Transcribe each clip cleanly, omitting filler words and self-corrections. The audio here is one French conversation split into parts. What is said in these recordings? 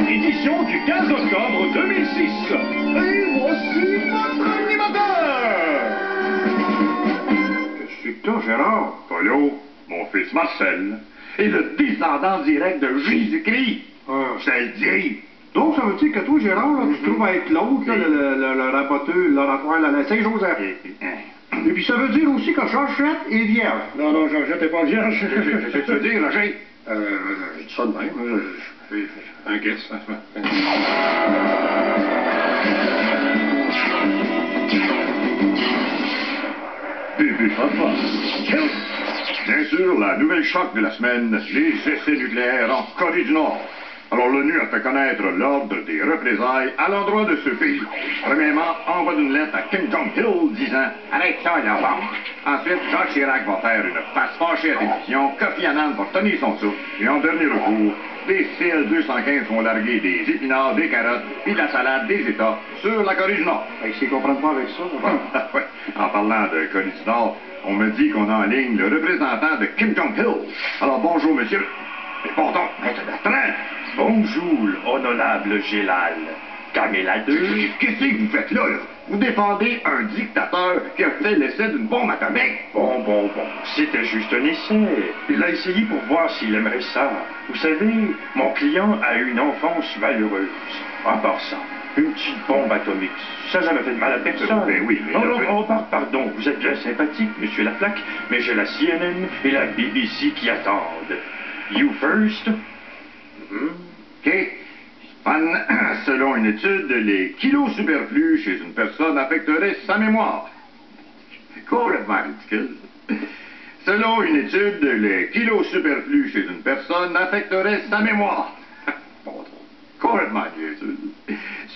Édition du 15 octobre 2006. Et voici votre animateur. Qu'est-ce que t'as, Gérard? Polo, mon fils Marcel, est le descendant direct de Jésus-Christ. Je te le dis. Donc, ça veut dire que toi, Gérard, là, tu te trouves avec l'autre, là, le rapporteur, l'oratoire, la Saint-Joseph. Et puis, ça veut dire aussi que Georgette est vierge. Non, non, Georgette n'est pas vierge. Qu'est-ce que tu veux dire, Roger? Je dis ça de même. Un guess. Bébé papa. Bien sûr, la nouvelle choc de la semaine, les essais nucléaires en Corée du Nord. Alors l'ONU a fait connaître l'ordre des représailles à l'endroit de ce pays. Premièrement, envoi d'une lettre à Kim Jong-il disant « Arrête ça, il en va ». Ensuite, Jacques Chirac va faire une face fâchée à télévision, Kofi Annan va tenir son souffle, et en dernier recours, les CL-215 vont larguer des épinards, des carottes, et de la salade des États sur la Corée du Nord. Ils ne comprennent pas avec ça. Ouais. En parlant de Corée du Nord, on me dit qu'on a en ligne le représentant de Kim Jong-il. Alors bonjour, monsieur. Et pourtant, maître Bertrand. Bonjour, honorable Gélal. Camilla 2. Qu'est-ce que vous faites là? Vous défendez un dictateur qui a fait l'essai d'une bombe atomique. Bon. C'était juste un essai. Il a essayé pour voir s'il aimerait ça. Vous savez, mon client a eu une enfance malheureuse. À part ça, une petite bombe atomique, ça n'a jamais fait de mal à personne. Mais oui, mais pardon, vous êtes bien sympathique, monsieur Laflaque, mais j'ai la CNN et la BBC qui attendent. You first? OK. Selon une étude, les kilos superflus chez une personne affecteraient sa mémoire. C'est complètement ridicule. Selon une étude, les kilos superflus chez une personne affecteraient sa mémoire. Bon, complètement ridicule.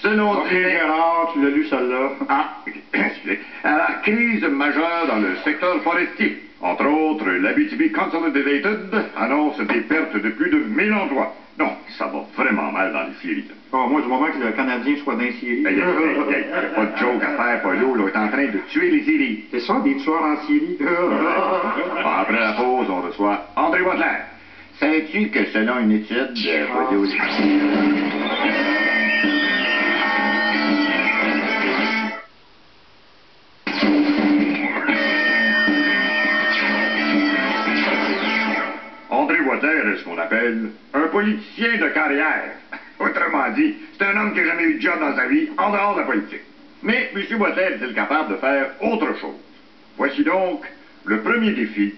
Selon... OK, Gérard, tu l'as lu, celle-là. Ah, excusez. La crise majeure dans le secteur forestier. Entre autres, l'Abitibi Consolidated annonce des pertes de plus de 1000 emplois. Non, ça va vraiment mal dans les scieries. Moi, du moment que le Canadien soit dans les scieries. Il n'y a pas de joke à faire, Polo. Là, est en train de tuer les scieries. C'est ça, des tueurs en Syrie. Après la pause, on reçoit André Wadler. Savais-tu que selon une étude... André Wadler est ce qu'on appelle un politicien de carrière. Autrement dit, c'est un homme qui n'a jamais eu de job dans sa vie en dehors de la politique. Mais M. Wadler est-il capable de faire autre chose? Voici donc le premier défi.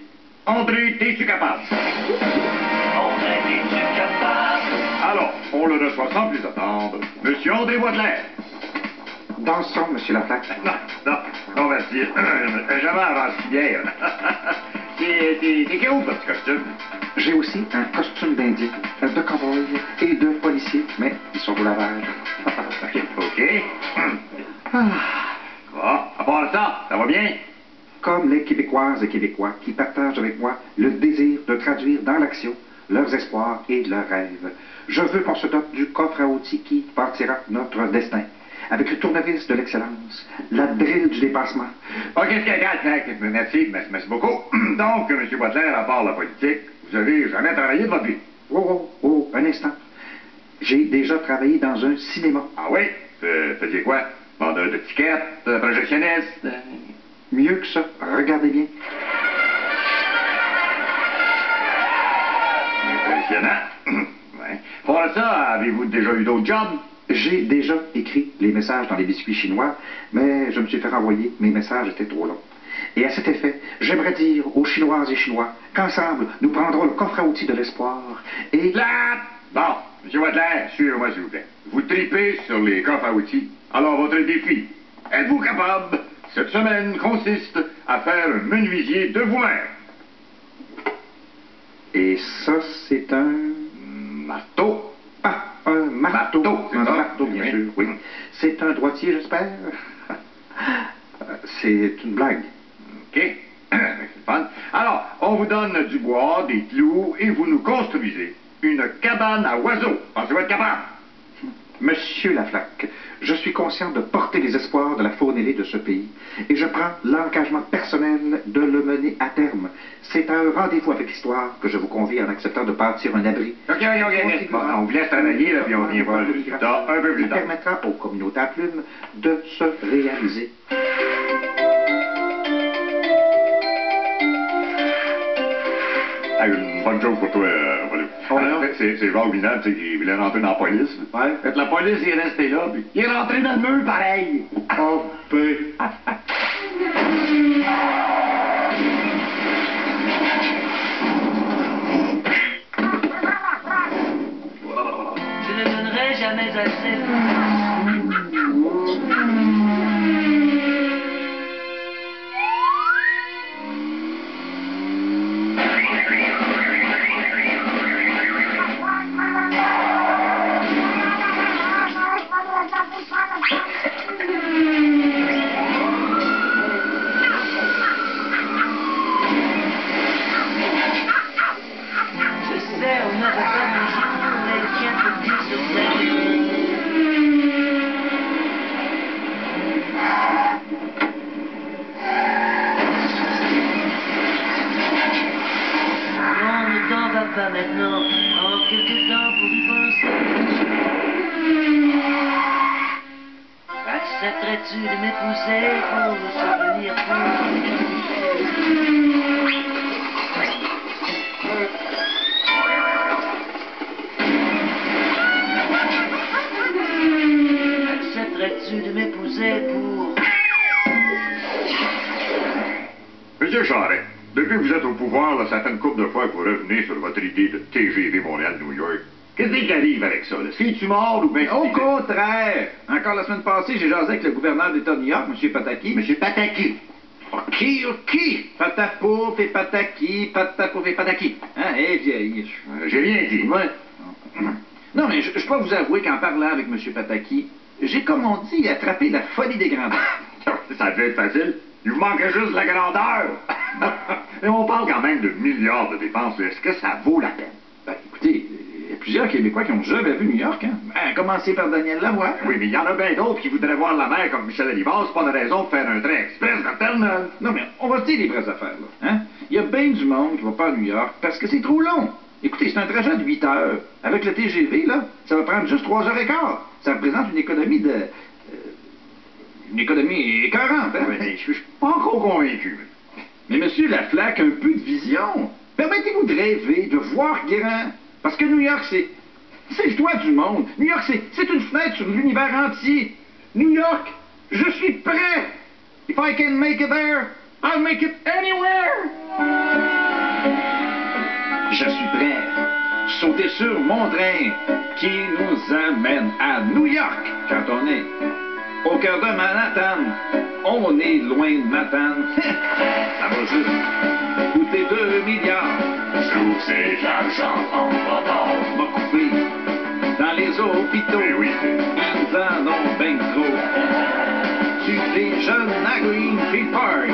André, es-tu capable? André, es-tu capable? Alors, on le reçoit sans plus attendre. M. André Wadler. Dans le son, monsieur Laflaque. Non, merci. Jamais avant si bière. C'est quel autre petit costume? J'ai aussi un costume d'Indien, de cowboy et de policier, mais ils sont au lavage. OK. Bon, à part ça, ça va bien? Comme les Québécoises et Québécois qui partagent avec moi le désir de traduire dans l'action leurs espoirs et leurs rêves. Je veux qu'on se dote du coffre à outils qui bâtira notre destin. Avec le tournevis de l'excellence, la drille du dépassement. OK, merci beaucoup. Donc, M. Wadler, à part la politique, vous avez jamais travaillé de votre vie? Oh, un instant. J'ai déjà travaillé dans un cinéma. Ah oui? Faisiez quoi? Vendeur de tickets, projectionniste? Mieux que ça, regardez bien. Impressionnant. Ouais. Pour ça, avez-vous déjà eu d'autres jobs? J'ai déjà écrit les messages dans les biscuits chinois, mais je me suis fait renvoyer, mes messages étaient trop longs. Et à cet effet, j'aimerais dire aux Chinoises et Chinois qu'ensemble, nous prendrons le coffre à outils de l'espoir et... Bon, M. Wadler, suivez-moi s'il vous plaît. Vous tripez sur les coffres à outils. Alors, votre défi, êtes-vous capable, cette semaine, consiste à faire un menuisier de vous-même? Et ça, c'est un... marteau. Ah, un marteau. Un marteau, bien oui. sûr, oui. C'est un droitier, j'espère? C'est une blague. OK. C'est fun. Alors, On vous donne du bois, des clous, et vous nous construisez une cabane à oiseaux. Pensez-vous être capable? Monsieur Laflaque, je suis conscient de porter les espoirs de la faune ailée de ce pays et je prends l'engagement personnel de le mener à terme. C'est à un rendez-vous avec l'histoire que je vous convie en acceptant de bâtir un abri. OK. Bon, on vous laisse travailler, là, puis on vient voir le résultat un peu plus tard. Ça permettra aux communautés à plumes de se réaliser. Ah, une bonne chose pour toi, Walou. C'est Jacques Villeneuve, tu sais, qui voulait rentrer dans la police. Ouais. Fait que la police, il est resté là, puis il est rentré dans le mur pareil. Oh, ben. Je ne donnerai jamais assez. Pas maintenant, en quelques temps pour y penser. Accepterais-tu de m'épouser pour se souvenir Accepterais-tu de m'épouser pour... Monsieur Charest, depuis que vous êtes au pouvoir, là, ça fait une couple de fois que vous revenez sur votre idée de TGV Montréal-New York. Qu'est-ce qui arrive avec ça, là? C'est-tu mort ou bien... Au contraire! Encore la semaine passée, j'ai jasé avec le gouverneur d'État de New York, M. Pataki. Monsieur Pataki. OK. Patapouf et Pataki, Patapouf et Pataki. Hein, vieille. J'ai rien dit. Ouais. Non, mais je peux vous avouer qu'en parlant avec M. Pataki, j'ai, comme on dit, attrapé la folie des grandeurs. Ça devait être facile. Il vous manquait juste la grandeur. Et on parle quand même de milliards de dépenses. Est-ce que ça vaut la peine? Ben, écoutez, il y a plusieurs Québécois qui n'ont jamais vu New York, hein? À commencer par Daniel Lavoie. Oui, mais il y en a bien d'autres qui voudraient voir la mer comme Michel Alibas. C'est pas de raison de faire un train express de Terre-Neuve. Non, mais on va se dire les vraies affaires, là. Hein? Il y a bien du monde qui va pas à New York parce que c'est trop long. Écoutez, c'est un trajet de 8 heures. Avec le TGV, là, ça va prendre juste 3h15. Ça représente une économie de... une économie écœurante, hein? Oui, je suis pas encore convaincu. Mais monsieur Laflaque, un peu de vision. Permettez-vous de rêver, de voir grand. Parce que New York, c'est le toit du monde. New York, c'est une fenêtre sur l'univers entier. New York, je suis prêt. If I can make it there, I'll make it anywhere. Je suis prêt. Sauter sur mon train qui nous amène à New York quand on est au cœur de Manhattan. On est loin de Manhattan. Ça va juste coûter 2 milliards. Tous ces argents en bordel. M'a coupé dans les hôpitaux. Eh oui. Ils en ont ben trop. Tu déjeunes à Greenfield Park.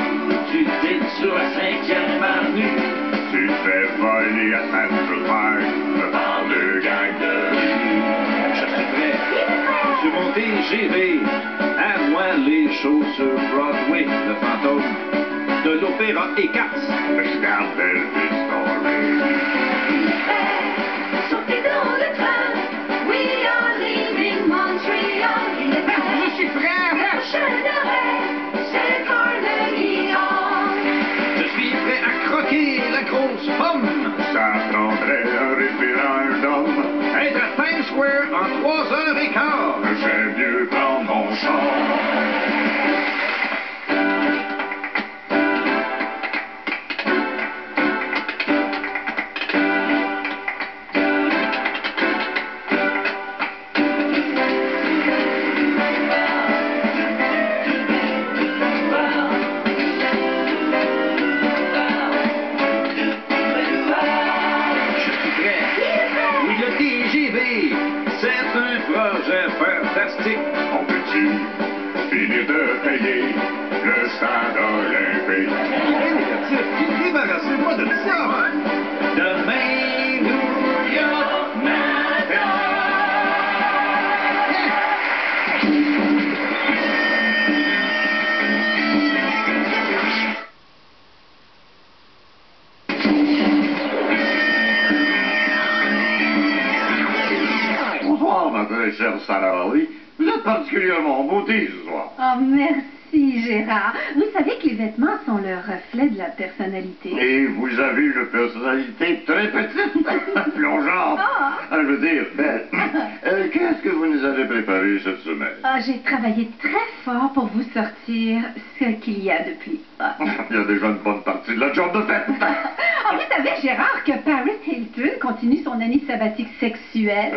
Tu dînes sur la 5e avenue. Tu te fais voler à Central Park par le gang de rue. Je suis prêt sur mon TGV. À moi les shows sur Broadway, le fantôme de l'opéra et Cats. Je garde Elvis Story. Sortez dans le train. We are leaving Montreal. Il est prêt. Je suis prêt. Prochain arrêt, c'est Carnegie Hall. Je suis prêt à croquer la grosse pomme. Ça prendrait un référendum. Être à Times Square en 3h15. J'aime mieux prendre mon char. Oui, le TGV, c'est un projet fantastique. On peut-tu très chère Sarah Harley. Vous êtes particulièrement en beauté ce soir. Oh, merci, Gérard. Vous savez que les vêtements sont le reflet de la personnalité. Et vous avez une personnalité très petite, plongeante. Ah. Je veux dire, belle. Qu'est-ce que vous nous avez préparé cette semaine? Ah, j'ai travaillé très fort pour vous sortir ce qu'il y a de plus hot. Il y a déjà une bonne partie de la job de fait. Ah, vous savez, Gérard, que Paris Hilton continue son année sabbatique sexuelle.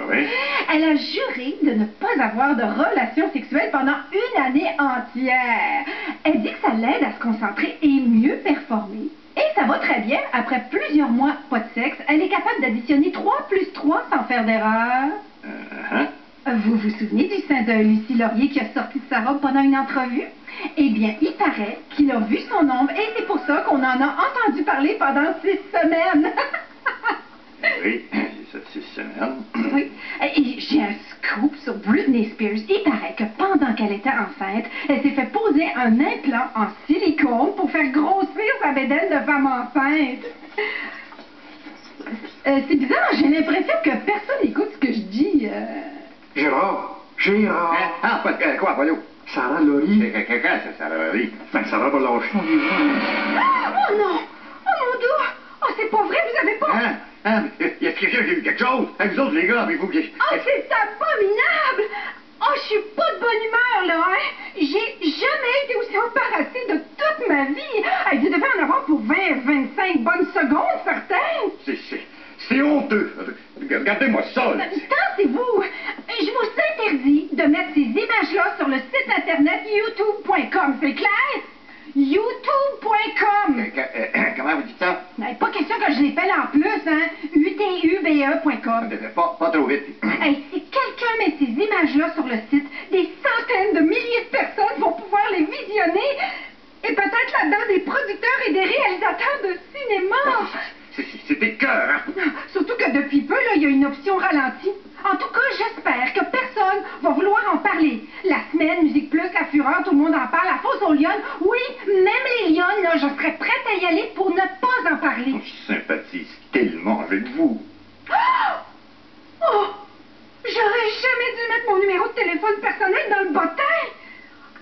Oui. Elle a juré de ne pas avoir de relations sexuelles pendant une année entière. Elle dit que ça l'aide à se concentrer et mieux performer. Et ça va très bien. Après plusieurs mois pas de sexe, elle est capable d'additionner 3 plus 3 sans faire d'erreur. Vous vous souvenez du sein de Lucie Laurier qui a sorti de sa robe pendant une entrevue? Eh bien, il paraît qu'il a vu son ombre et c'est pour ça qu'on en a entendu parler pendant 6 semaines. Oui, c'est 6 semaines. Oui, et j'ai un scoop sur Britney Spears. Il paraît que pendant qu'elle était enceinte, elle s'est fait poser un implant en silicone pour faire grossir sa bédaine de femme enceinte. C'est bizarre, j'ai l'impression que personne n'écoute ce que je dis. Gérard! Quoi, voyons? Sarah Laurie. Qu'est-ce que ça, Sarah Harley? Ben, Sarah va lâcher son vivant. Oh non! Oh mon Dieu! Oh, c'est pas vrai, vous avez pas... Il y a quelqu'un qui a vu quelque chose? Vous autres, les gars, avez-vous... Oh, c'est abominable! Oh, je suis pas de bonne humeur, là, hein? J'ai jamais été aussi embarrassée de toute ma vie. Hey, vous devez en avoir pour 20-25 bonnes secondes, certains. C'est honteux. Regardez-moi ça, là. Tassez-vous! Je vous interdis de mettre ces images-là sur le site internet youtube.com, c'est clair? youtube.com. Comment vous dites ça? Pas question que je l'épelle en plus, hein? utube.com. Pas trop vite. Hey, si quelqu'un met ces images-là sur le site, des centaines de milliers de personnes vont pouvoir les visionner. Et peut-être là-dedans des producteurs et des réalisateurs de cinéma. C'est écœurant. Surtout que depuis peu, là, il y a une option ralentie. En tout cas, j'espère que personne va vouloir en parler. La semaine, Musique Plus, La Fureur, tout le monde en parle. La fosse aux lionnes, oui, même les lionnes, là, je serais prête à y aller pour ne pas en parler. Je sympathise tellement avec vous. Oh! J'aurais jamais dû mettre mon numéro de téléphone personnel dans le bottin.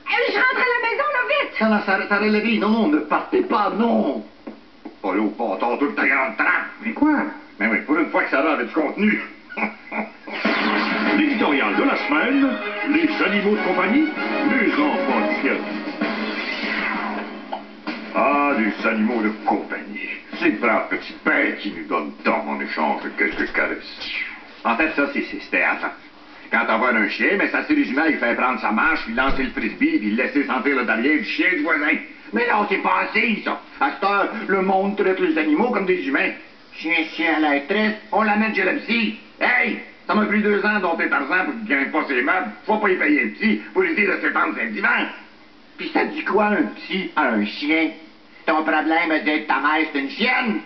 Je rentre à la maison, là, vite. Non, Sarah Harley, non, ne partez pas, non. Pas là au bâtard, toute ta grande trappe. Mais quoi? Mais oui, pour une fois que Sarah avait du contenu. L'éditorial de la semaine, les animaux de compagnie, les enfants du ciel. Ah, les animaux de compagnie. Ces braves petites bêtes qui nous donnent tant en échange de quelques caresses. En fait, ça, c'était avant. Quand on voit un chien, mais ça se résumait à lui faire prendre sa marche, lui lancer le frisbee, puis le laisser sentir le derrière du chien du voisin. Mais là, c'est pas assez, ça. À cette heure, le monde traite les animaux comme des humains. Chien, elle a triste, on l'amène chez la psy. Hey! Ça m'a pris 2 ans dompter Tarzan pour qu'il gagne pas ses meubles. Faut pas y payer un psy, faut lui dire de s'étendre ses divans. Puis ça dit quoi, un psy à un chien? Ton problème est d'être ta mère, c'est une chienne?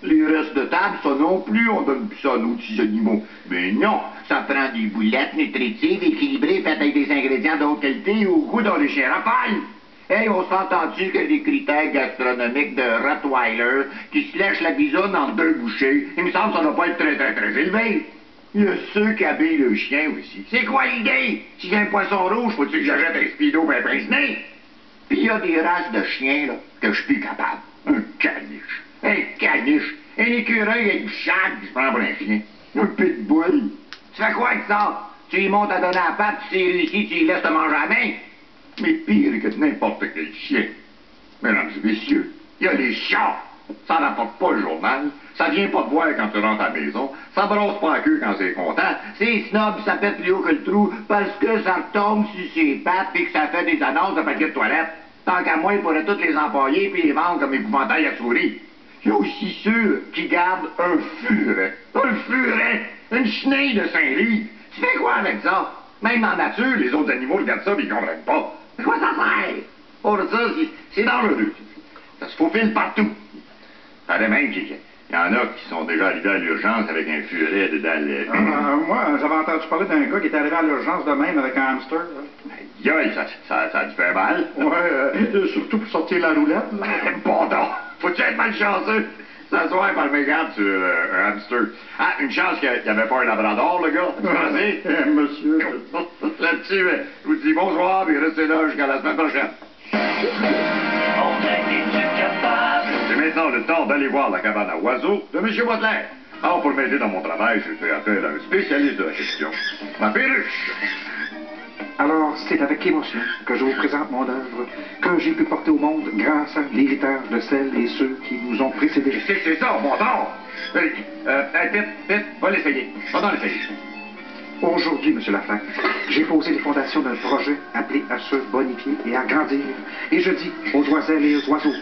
Les restes de table, ça non plus, on donne plus ça à nos petits animaux. Mais non, ça prend des boulettes nutritives, équilibrées, faites avec des ingrédients de haute qualité au goût dont les chiens rapaillent. Hey, on s'est entendu que les critères gastronomiques de Rottweiler qui se lèchent la bisoune en 2 bouchées, il me semble que ça doit pas être très, très, très élevé. Il y a ceux qui habillent le chien aussi. C'est quoi l'idée? Si j'ai un poisson rouge, faut-tu que j'achète un speedo et un pince-nez? Puis il y a des races de chiens, là, que je suis plus capable. Un caniche. Un écureuil avec du chac, qui se prend pour un chien. Un pitbull. Tu fais quoi avec ça? Tu y montes à donner à la patte, tu sais réussi, tu y laisses te manger à la main. Mais pire que n'importe quel chien. Mesdames et messieurs, il y a les chats. Ça rapporte pas le journal. Ça vient pas te voir quand tu rentres à la maison. Ça brosse pas la queue quand c'est content. C'est snob, ça pète plus haut que le trou parce que ça tombe sur ses pattes et que ça fait des annonces de paquets de toilette. Tant qu'à moi, il pourrait toutes les empailler puis les vendre comme épouvantail à souris. Il y a aussi ceux qui gardent un furet. Un furet! Une chenille de 5 livres. Tu fais quoi avec ça? Même en nature, les autres animaux regardent ça mais ils comprennent pas. À quoi ça sert? Pour ça, c'est dangereux. Ça se faufile partout. Ça même qu'il y en a qui sont déjà arrivés à l'urgence avec un furet dedans le... Moi, j'avais entendu parler d'un gars qui est arrivé à l'urgence de même avec un hamster. Aïe, ça a dû faire mal. Ouais, surtout pour sortir la roulette. Bon, donc, faut-tu être malchanceux? s'asseoir par mes gardes sur un hamster. Ah, une chance qu'il n'y avait pas un labrador, le gars. Vas-y. Monsieur. Là-dessus, je vous dis bonsoir et restez là jusqu'à la semaine prochaine. C'est maintenant le temps d'aller voir la cabane à oiseaux de M. Baudelaire. Alors, pour m'aider dans mon travail, je fais appel à un spécialiste de la question, ma perruche. Alors, c'est avec émotion que je vous présente mon œuvre que j'ai pu porter au monde grâce à l'héritage de celles et ceux qui nous ont précédés. Qu'est-ce que c'est ça, mon temps? Hey, Pip, va l'essayer. Va dans l'essayer. Aujourd'hui, M. Laflaque, j'ai posé les fondations d'un projet appelé à se bonifier et à grandir. Et je dis aux oiselles et aux oiseaux,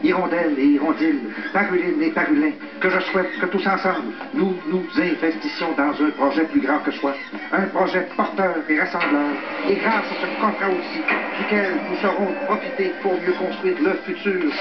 hirondelles et hirondilles, parulines et parulins, que je souhaite que tous ensemble, nous nous investissions dans un projet plus grand que soi, un projet porteur et rassembleur, et grâce à ce coffre à outils duquel nous saurons profiter pour mieux construire le futur.